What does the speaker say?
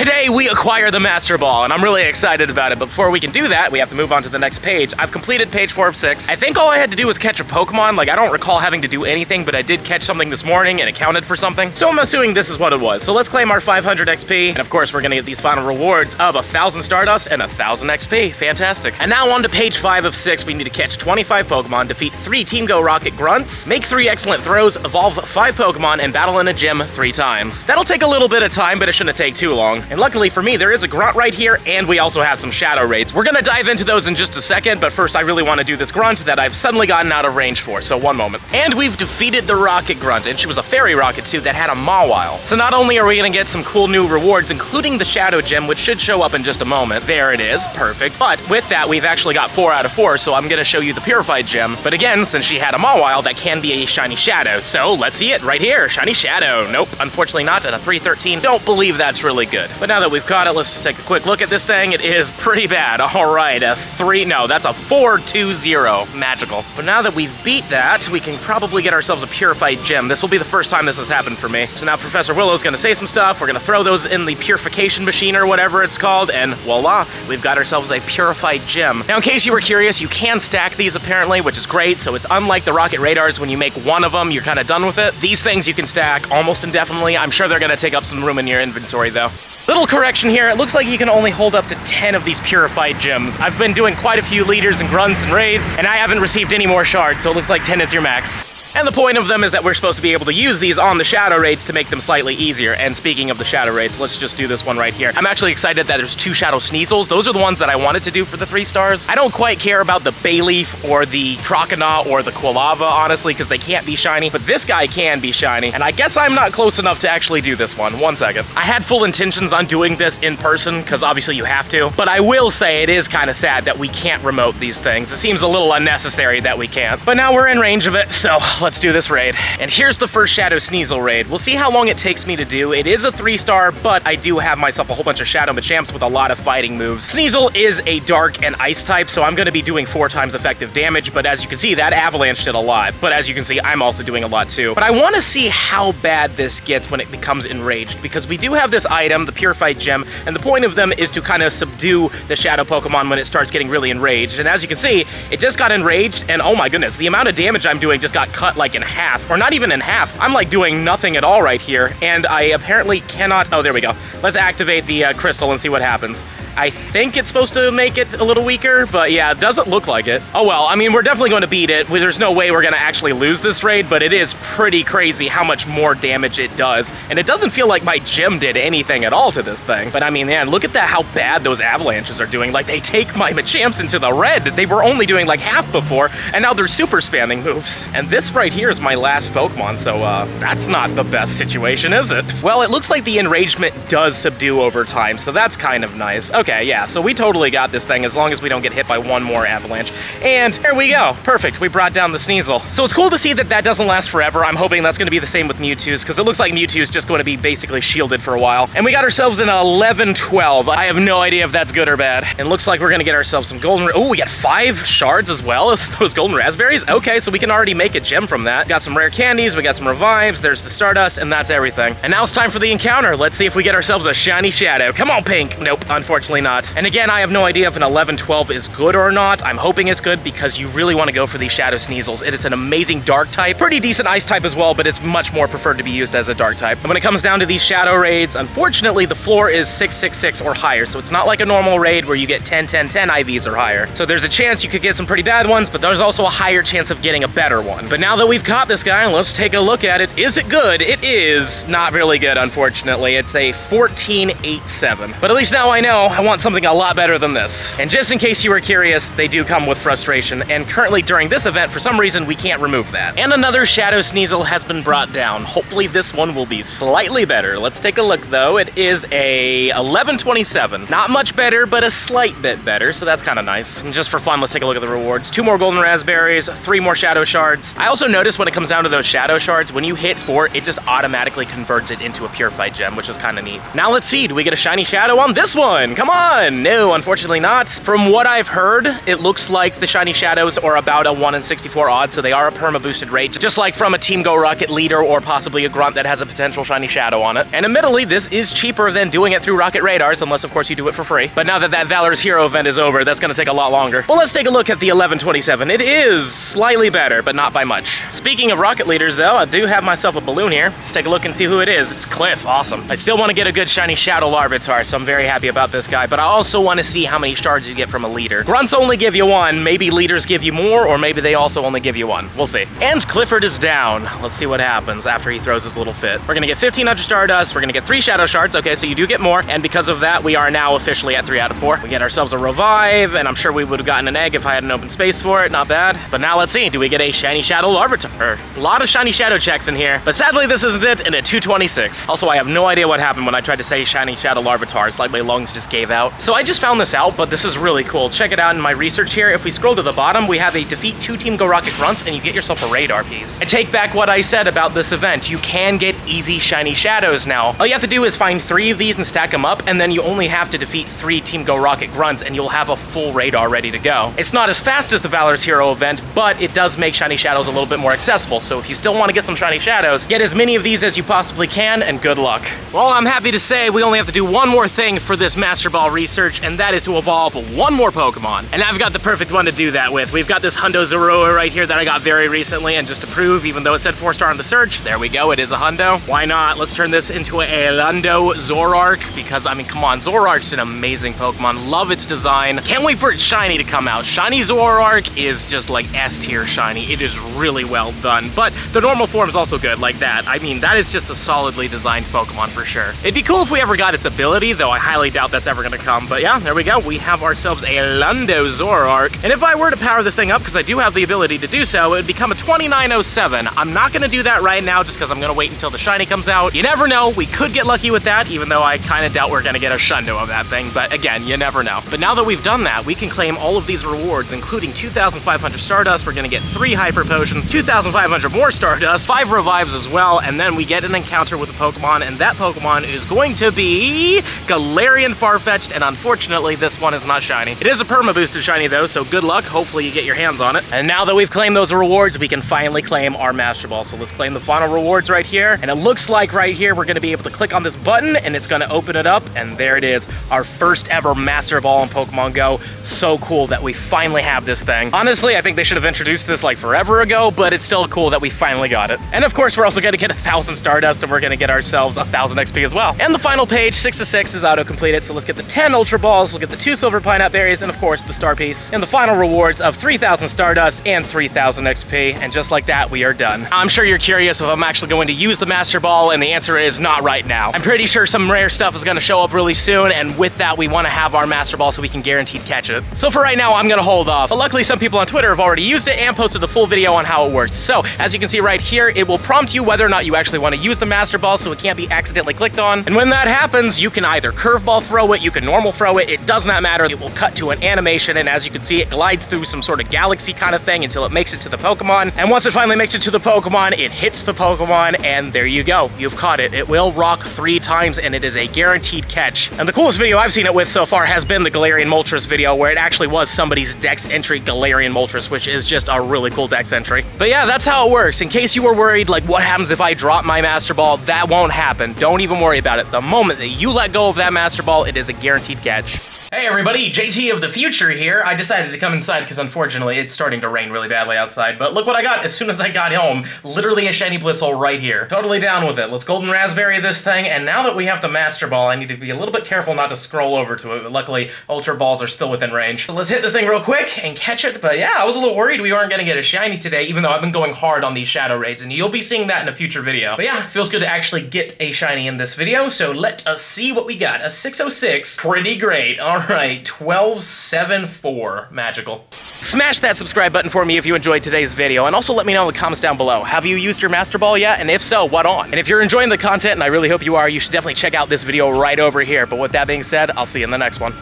Today we acquire the Master Ball, and I'm really excited about it. But before we can do that, we have to move on to the next page. I've completed page 4 of 6. I think all I had to do was catch a Pokemon. Like, I don't recall having to do anything, but I did catch something this morning, and it counted for something. So I'm assuming this is what it was. So let's claim our 500 XP, and of course we're gonna get these final rewards of 1,000 Stardust and 1,000 XP. Fantastic. And now on to page 5 of 6. We need to catch 25 Pokemon, defeat 3 Team Go Rocket Grunts, make 3 excellent throws, evolve 5 Pokemon, and battle in a gym 3 times. That'll take a little bit of time, but it shouldn't take too long. And luckily for me, there is a Grunt right here, and we also have some Shadow Raids. We're gonna dive into those in just a second, but first I really want to do this Grunt that I've suddenly gotten out of range for, so one moment. And we've defeated the Rocket Grunt, and she was a Fairy Rocket too that had a Mawile. So not only are we gonna get some cool new rewards, including the Shadow Gem, which should show up in just a moment. There it is, perfect. But with that, we've actually got 4 out of 4, so I'm gonna show you the Purified Gem. But again, since she had a Mawile, that can be a Shiny Shadow, so let's see it right here. Shiny Shadow. Nope, unfortunately not, and a 313. Don't believe that's really good. But now that we've got it, let's just take a quick look at this thing. It is pretty bad. All right, that's a 420. Magical. But now that we've beat that, we can probably get ourselves a Purified Gem. This will be the first time this has happened for me. So now Professor Willow's gonna say some stuff. We're gonna throw those in the purification machine or whatever it's called, and voila, we've got ourselves a Purified Gem. Now, in case you were curious, you can stack these apparently, which is great. So it's unlike the Rocket Radars. When you make one of them, you're kind of done with it. These things you can stack almost indefinitely. I'm sure they're gonna take up some room in your inventory though. Little correction here, it looks like you can only hold up to 10 of these Purified Gems. I've been doing quite a few leaders and grunts and raids, and I haven't received any more shards, so it looks like 10 is your max. And the point of them is that we're supposed to be able to use these on the Shadow Raids to make them slightly easier. And speaking of the Shadow Raids, let's just do this one right here. I'm actually excited that there's 2 Shadow Sneasels. Those are the ones that I wanted to do for the 3 stars. I don't quite care about the Bayleaf or the Croconaw or the Quilava, honestly, because they can't be shiny. But this guy can be shiny, and I guess I'm not close enough to actually do this one. One second. I had full intentions on doing this in person, because obviously you have to. But I will say it is kind of sad that we can't remote these things. It seems a little unnecessary that we can't. But now we're in range of it, so let's do this raid. And here's the first Shadow Sneasel raid. We'll see how long it takes me to do. It is a 3-star, but I do have myself a whole bunch of Shadow Machamps with a lot of fighting moves. Sneasel is a Dark and Ice type, so I'm going to be doing 4 times effective damage, but as you can see, that Avalanche did a lot. But as you can see, I'm also doing a lot too. But I want to see how bad this gets when it becomes enraged, because we do have this item, the Purified Gem, and the point of them is to kind of subdue the Shadow Pokemon when it starts getting really enraged. And as you can see, it just got enraged, and oh my goodness, the amount of damage I'm doing just got cut like in half. Or not even in half. I'm like doing nothing at all right here, and I apparently cannot. Oh, there we go. Let's activate the crystal and see what happens. I think it's supposed to make it a little weaker, but yeah, it doesn't look like it. Oh well, I mean, we're definitely going to beat it. There's no way we're going to actually lose this raid, but it is pretty crazy how much more damage it does. And it doesn't feel like my gym did anything at all to this thing. But I mean, man, look at that, how bad those avalanches are doing. Like, they take my Machamps into the red. They were only doing like half before, and now they're super spamming moves. And this right here is my last Pokemon, so that's not the best situation, is it? Well, it looks like the enragement does subdue over time, so that's kind of nice. Okay, yeah, so we totally got this thing as long as we don't get hit by one more avalanche. And there we go. Perfect. We brought down the Sneasel. So it's cool to see that that doesn't last forever. I'm hoping that's going to be the same with Mewtwo's, because it looks like Mewtwo's just going to be basically shielded for a while. And we got ourselves an 11-12. I have no idea if that's good or bad. And looks like we're going to get ourselves some golden... Oh, we got 5 shards as well as those golden raspberries. Okay, so we can already make a gem from that. Got some rare candies. We got some revives. There's the Stardust, and that's everything. And now it's time for the encounter. Let's see if we get ourselves a shiny Shadow. Come on, Pink. Nope, unfortunately not. And again, I have no idea if an 11-12 is good or not. I'm hoping it's good because you really want to go for these Shadow Sneasels. It is an amazing Dark type. Pretty decent Ice type as well, but it's much more preferred to be used as a Dark type. And when it comes down to these Shadow Raids, unfortunately, the floor is 666 or higher. So it's not like a normal raid where you get 10, 10, 10 IVs or higher. So there's a chance you could get some pretty bad ones, but there's also a higher chance of getting a better one. But now that we've caught this guy, let's take a look at it. Is it good? It is not really good, unfortunately. It's a 14-8-7. But at least now I know I want something a lot better than this. And just in case you were curious, they do come with frustration. And currently during this event, for some reason, we can't remove that. And another Shadow Sneasel has been brought down. Hopefully this one will be slightly better. Let's take a look though. It is a 11-27. Not much better, but a slight bit better. So that's kind of nice. And just for fun, let's take a look at the rewards. 2 more golden raspberries, 3 more Shadow Shards. I also notice when it comes down to those shadow shards, when you hit 4, it just automatically converts it into a pure fight gem, which is kind of neat. Now let's see, do we get a shiny shadow on this one? Come on! No, unfortunately not. From what I've heard, it looks like the shiny shadows are about a 1 in 64 odds, so they are a perma boosted rate, just like from a Team Go Rocket leader or possibly a grunt that has a potential shiny shadow on it. And admittedly, this is cheaper than doing it through Rocket Radars, unless of course you do it for free. But now that that Valor's Hero event is over, that's gonna take a lot longer. Well, let's take a look at the 1127. It is slightly better, but not by much. Speaking of rocket leaders though, I do have myself a balloon here. Let's take a look and see who it is. It's Cliff, awesome. I still wanna get a good shiny Shadow Larvitar, so I'm very happy about this guy, but I also wanna see how many shards you get from a leader. Grunts only give you 1, maybe leaders give you more, or maybe they also only give you 1. We'll see. And Clifford is down. Let's see what happens after he throws his little fit. We're gonna get 1500 Stardust, we're gonna get 3 Shadow Shards, okay, so you do get more, and because of that, we are now officially at 3 out of 4. We get ourselves a Revive, and I'm sure we would have gotten an egg if I had an open space for it, not bad. But now let's see, do we get a shiny Shadow Larvitar? A lot of shiny Shadow checks in here, but sadly this isn't it, and at 226. Also, I have no idea what happened when I tried to say shiny Shadow Larvitar. It's like my lungs just gave out. So I just found this out, but this is really cool. Check it out in my research here. If we scroll to the bottom, we have a defeat 2 Team Go Rocket Grunts, and you get yourself a radar piece. I take back what I said about this event. You can get easy shiny shadows now. All you have to do is find 3 of these and stack them up, and then you only have to defeat 3 Team Go Rocket Grunts, and you'll have a full radar ready to go. It's not as fast as the Valor's Hero event, but it does make shiny shadows a little bit more accessible, so if you still want to get some shiny shadows, get as many of these as you possibly can, and good luck. Well, I'm happy to say we only have to do one more thing for this Master Ball research, and that is to evolve one more Pokemon. And I've got the perfect one to do that with. We've got this Hundo Zoroa right here that I got very recently, and just to prove, even though it said 4-star on the search, there we go, it is a Hundo. Why not? Let's turn this into a Lundo Zoroark, because, I mean, come on, Zoroark's an amazing Pokemon. Love its design. Can't wait for its shiny to come out. Shiny Zoroark is just like S-tier shiny. It is really well done, but the normal form is also good, like that. I mean, that is just a solidly designed Pokemon for sure. It'd be cool if we ever got its ability, though I highly doubt that's ever gonna come. But yeah, there we go. We have ourselves a Lundo Zoroark. And if I were to power this thing up, because I do have the ability to do so, it would become a 2907. I'm not gonna do that right now, just because I'm gonna wait until the shiny comes out. You never know, we could get lucky with that, even though I kind of doubt we're gonna get a Shundo of that thing. But again, you never know. But now that we've done that, we can claim all of these rewards, including 2,500 Stardust. We're gonna get 3 Hyper Potions, 2,500 more Stardust, 5 Revives as well, and then we get an encounter with a Pokemon, and that Pokemon is going to be Galarian Farfetch'd, and unfortunately, this one is not shiny. It is a perma boosted shiny though, so good luck. Hopefully you get your hands on it. And now that we've claimed those rewards, we can finally claim our Master Ball. So let's claim the final rewards right here. And it looks like right here, we're gonna be able to click on this button, and it's gonna open it up, and there it is, our first ever Master Ball in Pokemon Go. So cool that we finally have this thing. Honestly, I think they should have introduced this like forever ago, but it's still cool that we finally got it. And of course, we're also gonna get 1,000 Stardust, and we're gonna get ourselves 1,000 XP as well. And the final page, 6 of 6, is auto-completed, so let's get the 10 Ultra Balls, we'll get the 2 Silver Pineapple Berries, and of course, the Star Piece. And the final rewards of 3,000 Stardust and 3,000 XP, and just like that, we are done. I'm sure you're curious if I'm actually going to use the Master Ball, and the answer is not right now. I'm pretty sure some rare stuff is gonna show up really soon, and with that, we wanna have our Master Ball so we can guaranteed catch it. So for right now, I'm gonna hold off. But luckily, some people on Twitter have already used it and posted a full video on how it works. So, as you can see right here, it will prompt you whether or not you actually want to use the Master Ball, so it can't be accidentally clicked on. And when that happens, you can either curveball throw it, you can normal throw it, it does not matter. It will cut to an animation, and as you can see, it glides through some sort of galaxy kind of thing until it makes it to the Pokemon. And once it finally makes it to the Pokemon, it hits the Pokemon, and there you go. You've caught it. It will rock 3 times, and it is a guaranteed catch. And the coolest video I've seen it with so far has been the Galarian Moltres video, where it actually was somebody's Dex entry Galarian Moltres, which is just a really cool Dex entry. But yeah, that's how it works. In case you were worried, like, what happens if I drop my Master Ball? That won't happen. Don't even worry about it. The moment that you let go of that Master Ball, it is a guaranteed catch. Hey everybody, JT of the future here. I decided to come inside because unfortunately it's starting to rain really badly outside, but look what I got as soon as I got home. Literally a shiny Blitzle right here. Totally down with it. Let's Golden Raspberry this thing, and now that we have the Master Ball, I need to be a little bit careful not to scroll over to it, but luckily Ultra Balls are still within range. So let's hit this thing real quick and catch it, but yeah, I was a little worried we weren't gonna get a shiny today, even though I've been going hard on these shadow raids, and you'll be seeing that in a future video. But yeah, feels good to actually get a shiny in this video, so let us see what we got. A 606, pretty great. All right, 1274, magical. Smash that subscribe button for me if you enjoyed today's video, and also let me know in the comments down below. Have you used your Master Ball yet? And if so, what on? And if you're enjoying the content, and I really hope you are, you should definitely check out this video right over here. But with that being said, I'll see you in the next one.